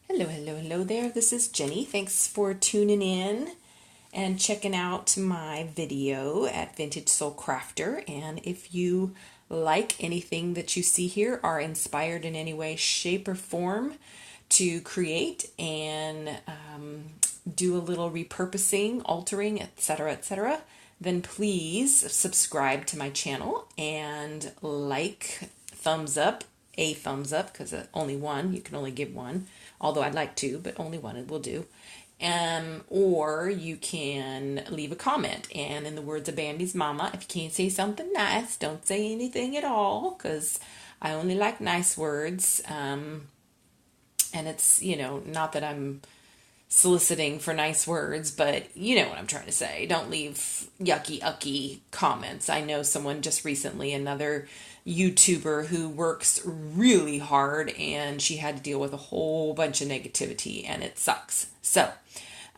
Hello, hello, hello there. This is Jenny. Thanks for tuning in and checking out my video at Vintage Soul Crafter. And if you like anything that you see here, are inspired in any way, shape, or form to create and do a little repurposing, altering, etc., then please subscribe to my channel and thumbs up, a thumbs up, because only one, you can only give one, although I'd like two, but only one will do. Or you can leave a comment. And in the words of Bambi's mama, if you can't say something nice, don't say anything at all, because I only like nice words. And it's, not that I'm soliciting for nice words, but you know what I'm trying to say. Don't leave yucky, ucky comments. I know someone just recently, another YouTuber who works really hard, and she had to deal with a whole bunch of negativity, and it sucks. So,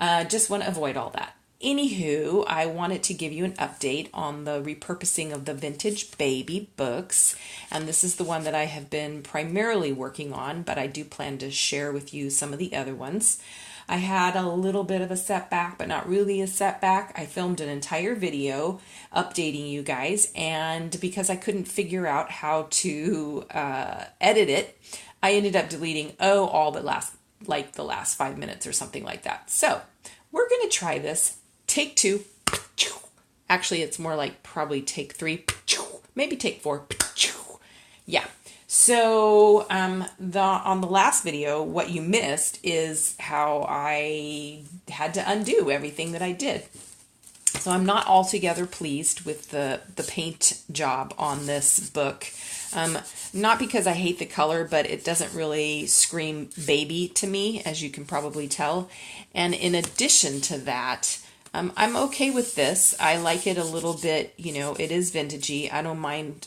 just want to avoid all that. Anywho, I wanted to give you an update on the repurposing of the vintage baby books. And this is the one that I have been primarily working on, but I do plan to share with you some of the other ones. I had a little bit of a setback, but not really a setback. I filmed an entire video updating you guys, and because I couldn't figure out how to edit it, I ended up deleting, all but the last 5 minutes or something like that. So we're going to try this. Take 2. Actually, it's more like probably take 3. Maybe take 4. Yeah. So on the last video, what you missed is how I had to undo everything that I did. So I'm not altogether pleased with the paint job on this book. Not because I hate the color, but it doesn't really scream baby to me, as you can probably tell. And in addition to that, I'm okay with this. I like it a little bit, it is vintagey. I don't mind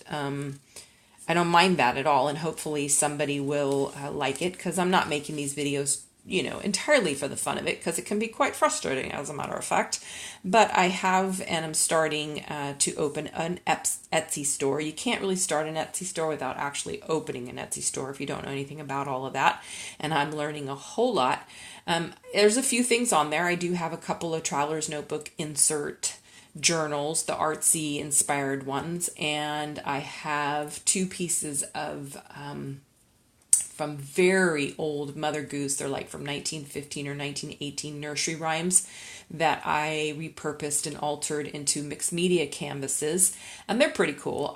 that at all, and hopefully somebody will like it, because I'm not making these videos, entirely for the fun of it, because it can be quite frustrating, as a matter of fact. But I have, and I'm starting to open an Etsy store. You can't really start an Etsy store without actually opening an Etsy store if you don't know anything about all of that, and I'm learning a whole lot. There's a few things on there. I do have a couple of Traveler's Notebook insert journals, the artsy inspired ones, and I have 2 pieces of from very old Mother Goose. They're like from 1915 or 1918 nursery rhymes that I repurposed and altered into mixed media canvases, and they're pretty cool.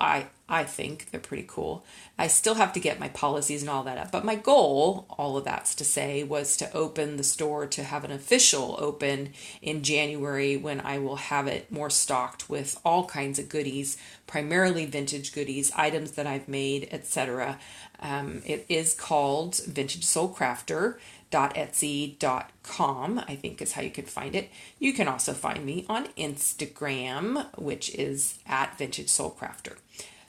I think they're pretty cool. I still have to get my policies and all that up, but my goal, all of that's to say, was to open the store, to have an official open in January, when I will have it more stocked with all kinds of goodies, primarily vintage goodies, items that I've made, etc. It is called Vintage Soul Crafter. .etsy.com, I think is how you could find it. You can also find me on Instagram, which is at Vintage Soul Crafter.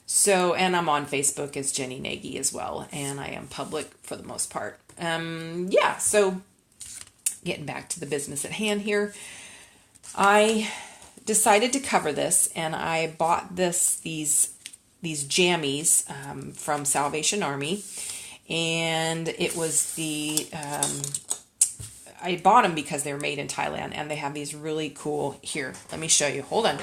So, and I'm on Facebook as Jenny Nagy as well, and I am public for the most part. So getting back to the business at hand here, I decided to cover this, and I bought these jammies from Salvation Army. And it was I bought them because they were made in Thailand, and they have these really cool, here, let me show you, hold on.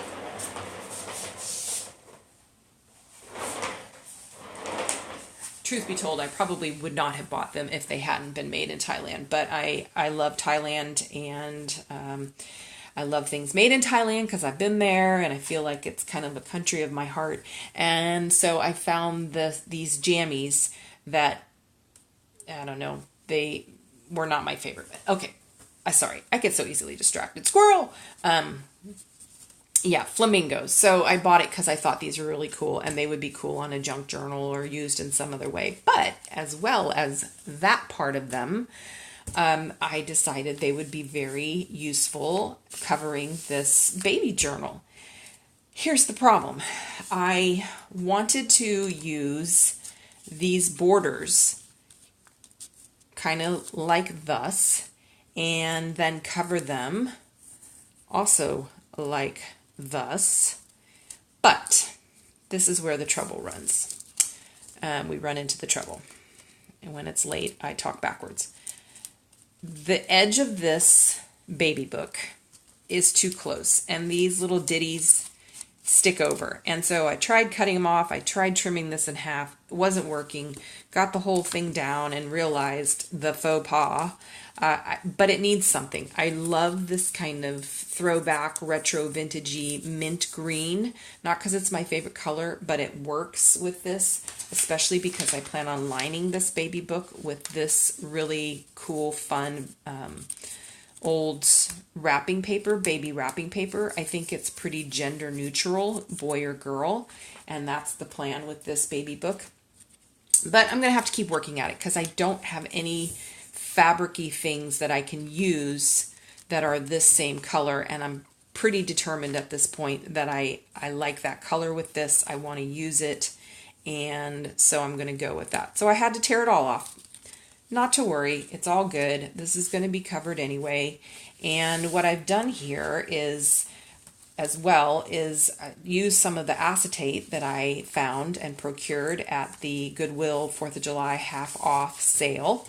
Truth be told, I probably would not have bought them if they hadn't been made in Thailand, but I love Thailand, and I love things made in Thailand because I've been there, and I feel like it's kind of a country of my heart. And so I found these jammies that, I don't know, they were not my favorite. Okay, sorry, I get so easily distracted. Squirrel! Flamingos. So I bought it because I thought these were really cool, and they would be cool on a junk journal or used in some other way. But as well as that part of them, I decided they would be very useful covering this baby journal. Here's the problem. I wanted to use these borders kind of like thus, and then cover them also like thus. But this is where the trouble runs. We run into the trouble. And when it's late, I talk backwards. the edge of this baby book is too close, and these little ditties stick over. And so I tried cutting them off. I tried trimming this in half. It wasn't working. Got the whole thing down and realized the faux pas. But it needs something. I love this kind of throwback, retro, vintagey mint green. Not because it's my favorite color, but it works with this, especially because I plan on lining this baby book with this really cool, fun old wrapping paper, baby wrapping paper. I think it's pretty gender neutral, boy or girl, and that's the plan with this baby book. But I'm going to have to keep working at it because I don't have any fabric-y things that I can use that are this same color, and I'm pretty determined at this point that I like that color with this. I want to use it, and so I'm going to go with that. So I had to tear it all off. Not to worry, it's all good. This is going to be covered anyway. And what I've done here is, as well, is use some of the acetate that I found and procured at the Goodwill 4th of July half off sale,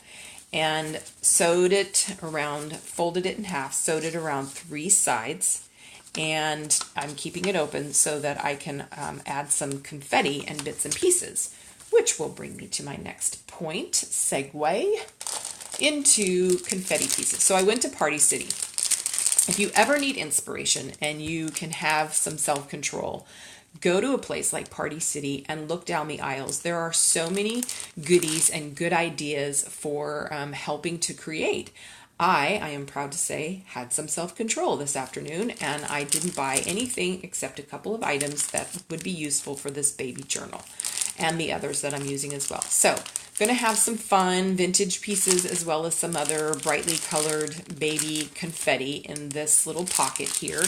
and sewed it around, folded it in half, sewed it around 3 sides, and I'm keeping it open so that I can add some confetti and bits and pieces, which will bring me to my next point, segue into confetti pieces. So I went to Party City. If you ever need inspiration and you can have some self-control, go to a place like Party City and look down the aisles. There are so many goodies and good ideas for helping to create. I am proud to say, had some self-control this afternoon, and I didn't buy anything except a couple of items that would be useful for this baby journal and the others that I'm using as well. So I'm going to have some fun vintage pieces as well as some other brightly colored baby confetti in this little pocket here,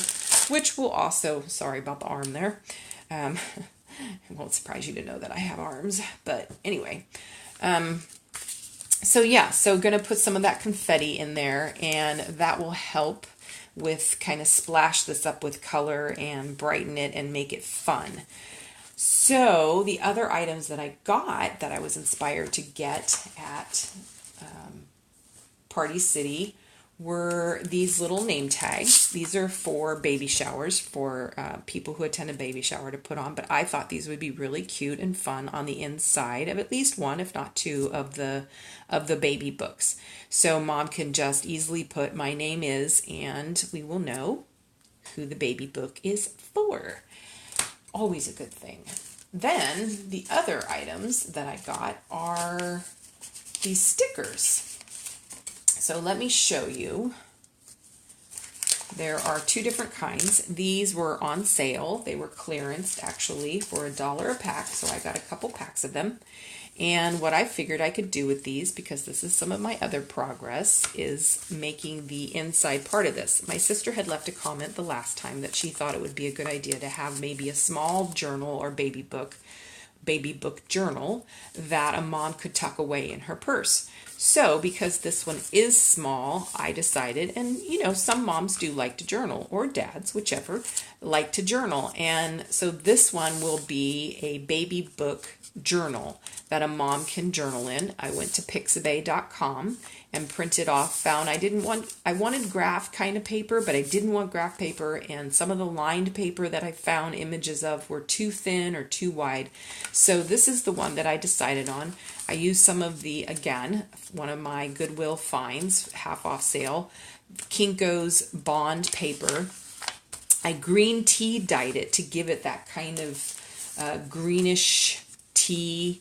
which will also, sorry about the arm there, it won't surprise you to know that I have arms, but anyway. So yeah, so going to put some of that confetti in there, and that will help with kind of splash this up with color and brighten it and make it fun. So the other items that I got that I was inspired to get at Party City were these little name tags. These are for baby showers, for people who attend a baby shower to put on, but I thought these would be really cute and fun on the inside of at least one, if not two, of the baby books. So mom can just easily put "my name is," and we will know who the baby book is for. Always a good thing. Then the other items that I got are these stickers. So let me show you. There are 2 different kinds. These were on sale. They were clearanced actually for $1 a pack, so I got a couple packs of them. And what I figured I could do with these, because this is some of my other progress, is making the inside part of this. My sister had left a comment the last time that she thought it would be a good idea to have maybe a small journal or baby book journal that a mom could tuck away in her purse. So because this one is small, I decided, and you know, some moms do like to journal, or dads, whichever, like to journal. And so this one will be a baby book journal that a mom can journal in. I went to pixabay.com and printed off, I wanted graph kind of paper, but I didn't want graph paper, and some of the lined paper that I found images of were too thin or too wide. So this is the one that I decided on. I used some of the, again, one of my Goodwill finds, half off sale, Kinko's bond paper. I green tea dyed it to give it that kind of greenish tea.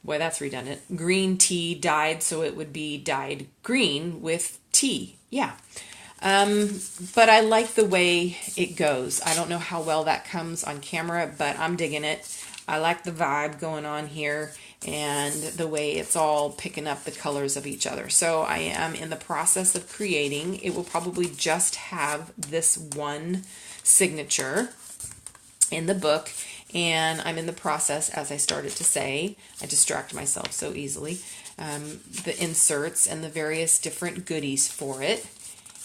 Boy, that's redundant. Green tea dyed, so it would be dyed green with tea. Yeah. But I like the way it goes. I don't know how well that comes on camera, but I'm digging it. I like the vibe going on here and the way it's all picking up the colors of each other. So I am in the process of creating. It will probably just have this one signature in the book, and I'm in the process, as I started to say, I distract myself so easily, the inserts and the various different goodies for it.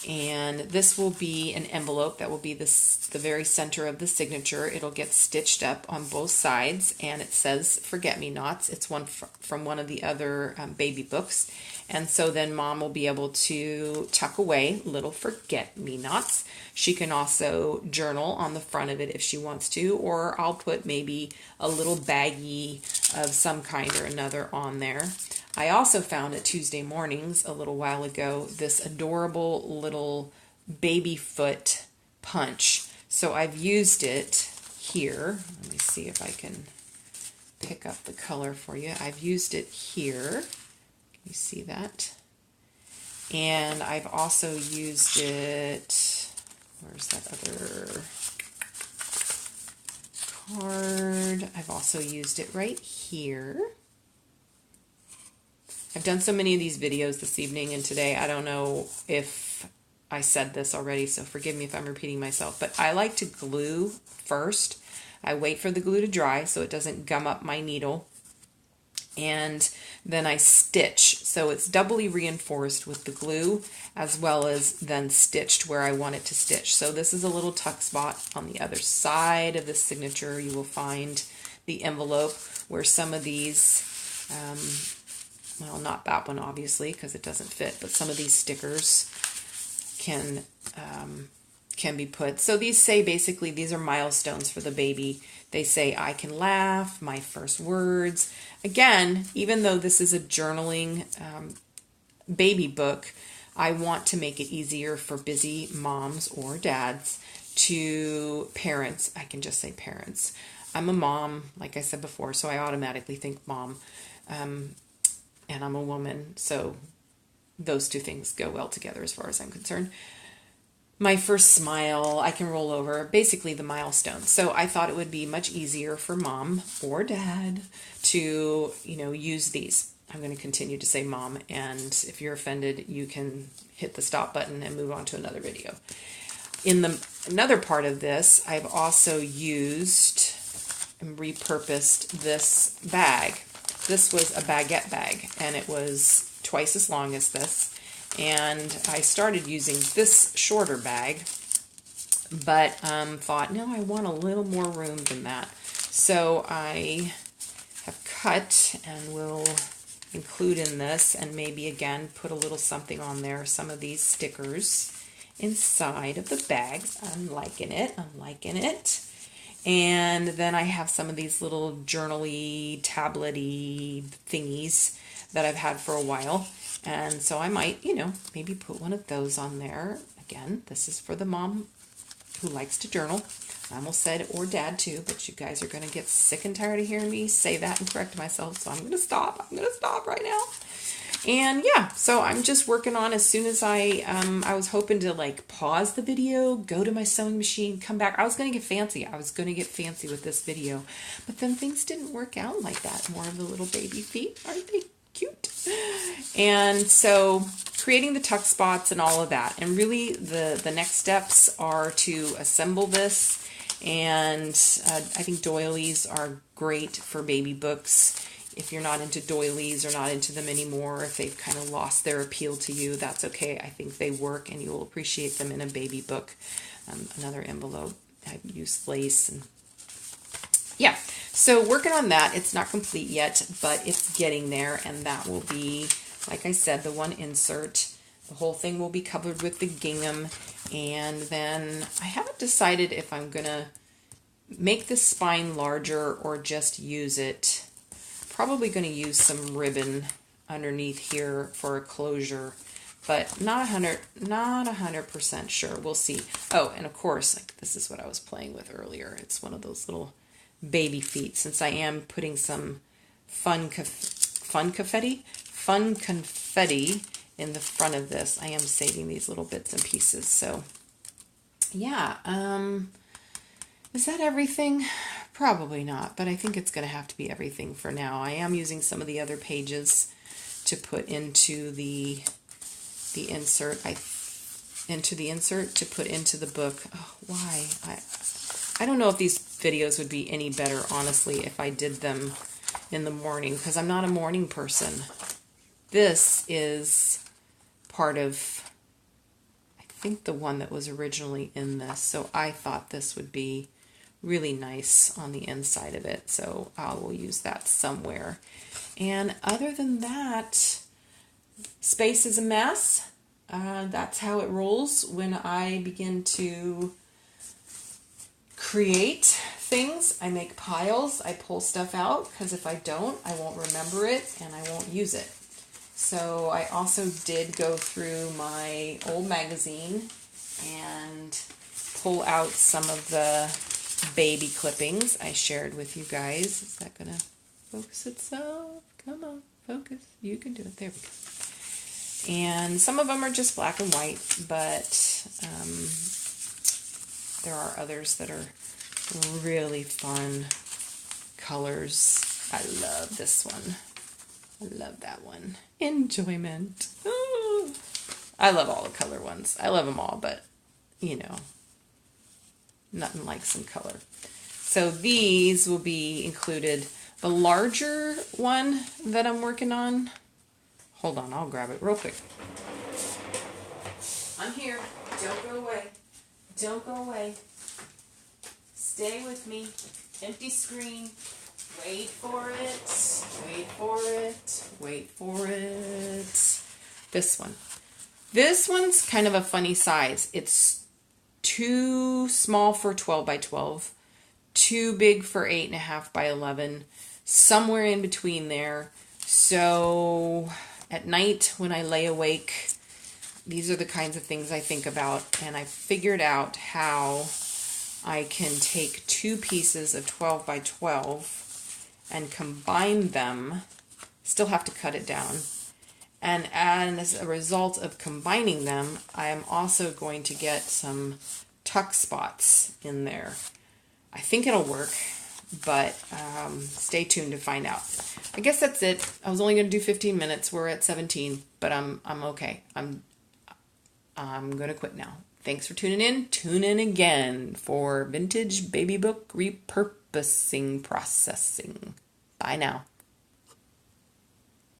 And this will be an envelope that will be the very center of the signature. It'll get stitched up on both sides, and it says Forget-Me-Nots. It's one from one of the other baby books. And so then Mom will be able to tuck away little Forget-Me-Nots. She can also journal on the front of it if she wants to, or I'll put maybe a little baggie of some kind or another on there. I also found at Tuesday Mornings a little while ago this adorable little baby foot punch. So I've used it here. Let me see if I can pick up the color for you. I've used it here. Can you see that? And I've also used it, where's that other card? I've also used it right here. I've done so many of these videos this evening and today, I don't know if I said this already, so forgive me if I'm repeating myself, but I like to glue first. I wait for the glue to dry so it doesn't gum up my needle, and then I stitch. So it's doubly reinforced with the glue as well as then stitched where I want it to stitch. So this is a little tuck spot on the other side of the signature. You will find the envelope where some of these well, not that one obviously because it doesn't fit, but some of these stickers can be put. So these say basically these are milestones for the baby. They say I can laugh, my first words. Again, even though this is a journaling baby book, I want to make it easier for busy moms or dads to parents. I can just say parents. I'm a mom, like I said before, so I automatically think mom. And I'm a woman, so those two things go well together as far as I'm concerned. My first smile, I can roll over, basically the milestone. So I thought it would be much easier for mom or dad to, use these. I'm going to continue to say mom, and if you're offended, you can hit the stop button and move on to another video. In another part of this, I've also used and repurposed this bag. This was a baguette bag, and it was twice as long as this. And I started using this shorter bag, but thought, no, I want a little more room than that. So I have cut and will include in this, and maybe again put a little something on there, some of these stickers inside of the bag. I'm liking it. And then I have some of these little journal-y, tablet-y thingies that I've had for a while. And so I might, maybe put one of those on there. Again, this is for the mom who likes to journal. I almost said or dad too, but you guys are going to get sick and tired of hearing me say that and correct myself. So I'm going to stop. Right now. And yeah, so I'm just working on, as soon as I was hoping to pause the video, go to my sewing machine, come back. I was going to get fancy. With this video, but then things didn't work out like that. More of the little baby feet. Aren't they cute? And so creating the tuck spots and all of that. And really the next steps are to assemble this. And I think doilies are great for baby books. If you're not into doilies or not into them anymore, if they've kind of lost their appeal to you, that's okay. I think they work and you will appreciate them in a baby book. Another envelope. I've used lace and yeah. So working on that. It's not complete yet, but it's getting there, and that will be, like I said, the one insert. The whole thing will be covered with the gingham, and then I haven't decided if I'm going to make the spine larger or just use it. Probably going to use some ribbon underneath here for a closure, but not 100% sure. We'll see. Oh, and of course, this is what I was playing with earlier. It's one of those little baby feet. Since I am putting some fun confetti in the front of this, I am saving these little bits and pieces. So yeah, is that everything? Probably not, but I think it's going to have to be everything for now. I am using some of the other pages to put into the insert. To put into the book. Oh, why? I don't know if these videos would be any better, honestly, if I did them in the morning, because I'm not a morning person. This is part of, I think the one that was originally in this. So I thought this would be really nice on the inside of it. So I will use that somewhere. And other than that, space is a mess. That's how it rolls when I begin to create things. I make piles. I pull stuff out because if I don't, I won't remember it and I won't use it. So I also did go through my old magazine and pull out some of the baby clippings I shared with you guys. Is that going to focus itself? Come on, focus. You can do it. There we go. And some of them are just black and white, but there are others that are really fun colors. I love this one. I love that one. Enjoyment. Ooh. I love all the color ones. I love them all, but, you know, nothing like some color. So these will be included. The larger one that I'm working on, hold on, I'll grab it real quick. I'm here. Don't go away. Don't go away. Stay with me. Empty screen. Wait for it. Wait for it. Wait for it. This one. This one's kind of a funny size. It's too small for 12 by 12. Too big for 8.5 by 11. Somewhere in between there. So at night when I lay awake, these are the kinds of things I think about. And I figured out how I can take two pieces of 12 by 12 and combine them. Still have to cut it down. And as a result of combining them, I am also going to get some tuck spots in there. I think it'll work, but stay tuned to find out. I guess that's it. I was only going to do 15 minutes. We're at 17, but I'm okay. I'm going to quit now. Thanks for tuning in. Tune in again for Vintage Baby Book Repurposing Processing. Bye now.